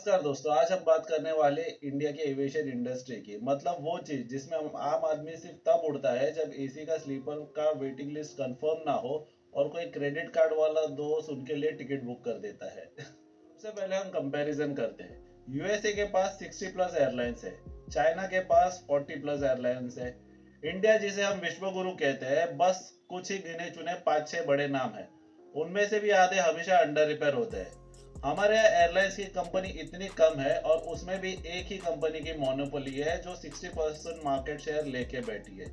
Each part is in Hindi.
नमस्कार दोस्तों, आज हम बात करने वाले इंडिया की एविएशन इंडस्ट्री की। मतलब वो चीज जिसमें हम आम आदमी सिर्फ तब उड़ता है जब एसी का स्लीपर का वेटिंग लिस्ट कंफर्म ना हो और कोई क्रेडिट कार्ड वाला दोस्त उनके लिए टिकट बुक कर देता है। सबसे पहले हम कंपैरिजन करते हैं। यूएसए के पास 60 प्लस एयरलाइंस है, चाइना के पास 40 प्लस एयरलाइंस है। इंडिया जिसे हम विश्व गुरु कहते हैं, बस कुछ ही गिने चुने 5-6 बड़े नाम हैं। उनमें से भी आधे हमेशा अंडर रिपेयर होते हैं। हमारे यहाँ एयरलाइंस की कंपनी इतनी कम है और उसमें भी एक ही कंपनी की मोनोपोली है जो 60% मार्केट शेयर लेके बैठी है।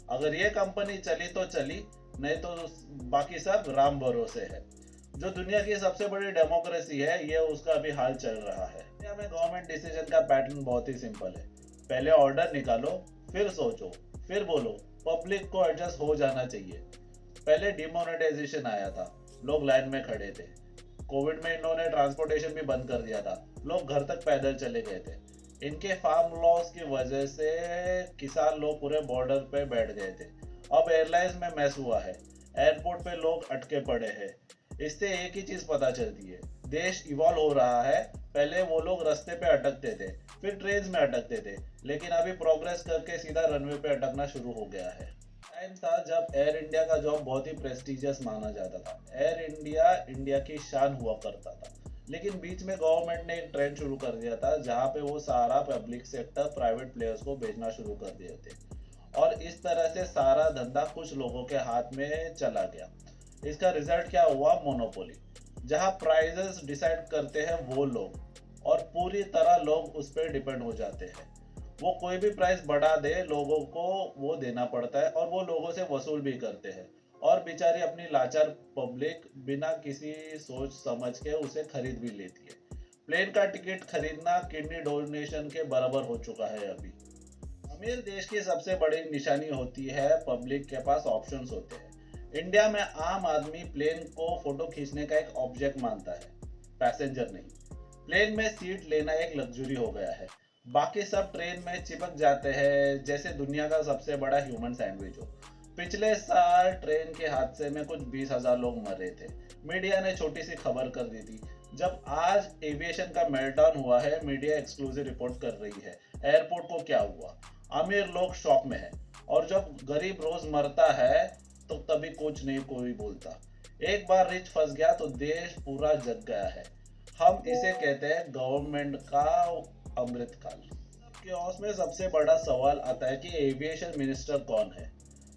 अगर ये कंपनी चली तो चली, नहीं तो बाकी सब राम भरोसे है। जो दुनिया की सबसे बड़ी डेमोक्रेसी है, ये उसका अभी हाल चल रहा है। इंडिया में गवर्नमेंट डिसीजन का पैटर्न बहुत ही सिंपल है। पहले ऑर्डर निकालो, फिर सोचो, फिर बोलो। पब्लिक को एडजस्ट हो जाना चाहिए। पहले डिमोनेटाइजेशन आया था, लोग लाइन में खड़े थे। कोविड में इन्होंने ट्रांसपोर्टेशन भी बंद कर दिया था, लोग घर तक पैदल चले गए थे। इनके फार्म लॉस की वजह से किसान लोग पूरे बॉर्डर पे बैठ गए थे। अब एयरलाइंस में मैस हुआ है, एयरपोर्ट पे लोग अटके पड़े हैं। इससे एक ही चीज पता चलती है, देश इवॉल्व हो रहा है। पहले वो लोग रास्ते पे अटकते थे, फिर ट्रेन में अटकते थे, लेकिन अभी प्रोग्रेस करके सीधा रनवे पे अटकना शुरू हो गया है। टाइम था जब एयर इंडिया का जॉब बहुत ही प्रेस्टिजियस माना जाता था। एयर इंडिया इंडिया की शान हुआ करता था। लेकिन बीच में गवर्नमेंट ने एक ट्रेंड शुरू कर दिया था जहां पे वो सारा पब्लिक सेक्टर प्राइवेट प्लेयर्स को बेचना शुरू कर दिए थे। और इस तरह से सारा धंधा कुछ लोगों के हाथ में चला गया। इसका रिजल्ट क्या हुआ? मोनोपोली। जहां प्राइजेस डिसाइड करते हैं वो लोग, और पूरी तरह लोग उस पर डिपेंड हो जाते हैं। वो कोई भी प्राइस बढ़ा दे, लोगों को वो देना पड़ता है और वो लोगों से वसूल भी करते हैं। और बेचारी अपनी लाचार पब्लिक बिना किसी सोच समझ के उसे खरीद भी लेती है। प्लेन का टिकट खरीदना किडनी डोनेशन के बराबर हो चुका है अभी। अमीर देश की सबसे बड़ी निशानी होती है पब्लिक के पास ऑप्शंस होते हैं। इंडिया में आम आदमी प्लेन को फोटो खींचने का एक ऑब्जेक्ट मानता है, पैसेंजर नहीं। प्लेन में सीट लेना एक लग्जरी हो गया है। बाकी सब ट्रेन में चिपक जाते हैं जैसे दुनिया का सबसे बड़ा ह्यूमन सैंडविच हो। पिछले साल ट्रेन के हादसे में कुछ 20,000 लोग मरे थे। मीडिया ने छोटी सी खबर कर दी थी। जब आज एविएशन का मेल्टडाउन हुआ है, मीडिया एक्सक्लूसिव रिपोर्ट कर रही है एयरपोर्ट को क्या हुआ। अमीर लोग शॉक में है, और जब गरीब रोज मरता है तो तभी कुछ नहीं कोई बोलता। एक बार रिच फंस गया तो देश पूरा जग गया है। हम इसे कहते हैं गवर्नमेंट का अमृतकाल। केओस में सबसे बड़ा सवाल आता है कि एविएशन मिनिस्टर कौन है।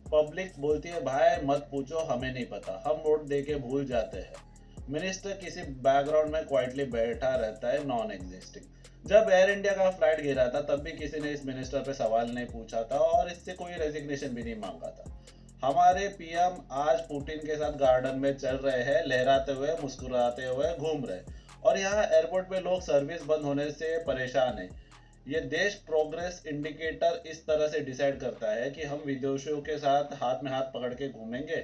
पब्लिक बोलती है भाई मत पूछो, हमें नहीं पता, हम वोट दे के भूल जाते हैं। मिनिस्टर किसी बैकग्राउंड में क्वाइटली बैठा रहता है, नॉन एग्जिस्टिंग। जब एयर इंडिया का फ्लाइट गिरा था तब भी किसी ने इस मिनिस्टर पे सवाल नहीं पूछा था और इससे कोई रेजिग्नेशन भी नहीं मांगा था। हमारे पीएम आज पुतिन के साथ गार्डन में चल रहे हैं, लहराते हुए मुस्कुराते हुए घूम रहे, और यहाँ एयरपोर्ट पे लोग सर्विस बंद होने से परेशान है। ये देश प्रोग्रेस इंडिकेटर इस तरह से डिसाइड करता है कि हम विदेशियों के साथ हाथ में हाथ पकड़ के घूमेंगे।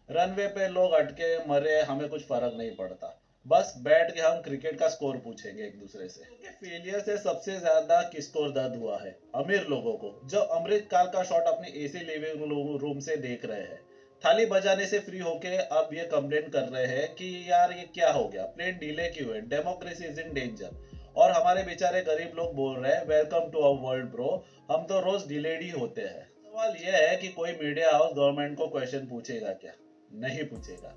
रनवे पे लोग अटके मरे, हमें कुछ फर्क नहीं पड़ता। बस बैठ के हम क्रिकेट का स्कोर पूछेंगे एक दूसरे से। फेलियर से सबसे ज्यादा किसको दर्द हुआ है? अमीर लोगों को, जो अमृत काल का शॉट अपने एसी लिविंग रूम से देख रहे हैं। थाली बजाने से फ्री होके अब ये कंप्लेन कर रहे हैं कि यार ये क्या हो गया, प्लेन डिले क्यों है, डेमोक्रेसी इज इन डेंजर। और हमारे बेचारे गरीब लोग बोल रहे हैं welcome to our world bro, हम तो रोज डिलेड ही होते हैं। सवाल यह है कि कोई मीडिया हाउस गवर्नमेंट को क्वेश्चन पूछेगा क्या? नहीं पूछेगा।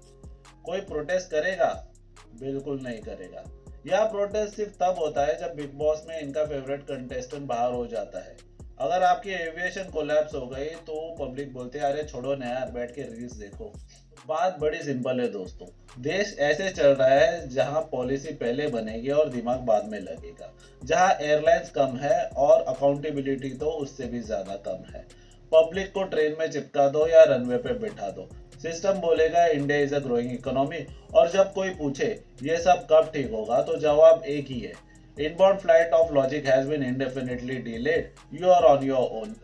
कोई प्रोटेस्ट करेगा? बिल्कुल नहीं करेगा। यह प्रोटेस्ट सिर्फ तब होता है जब बिग बॉस में इनका फेवरेट कंटेस्टेंट बाहर हो जाता है। अगर आपकी एविएशन कोलैप्स हो गई तो पब्लिक बोलते हैं अरे छोड़ो ना यार, बैठ के रील्स देखो। बात बड़ी सिंपल है दोस्तों। देश ऐसे चल रहा है जहां पॉलिसी पहले बनेगी और दिमाग बाद में लगेगा। जहां एयरलाइंस कम है और अकाउंटेबिलिटी तो उससे भी ज्यादा कम है। पब्लिक को ट्रेन में चिपका दो या रनवे पे बिठा दो, सिस्टम बोलेगा India is a growing economy. और जब कोई पूछे ये सब कब ठीक होगा तो जवाब एक ही है, inbound flight of logic has been indefinitely delayed, you are on your own.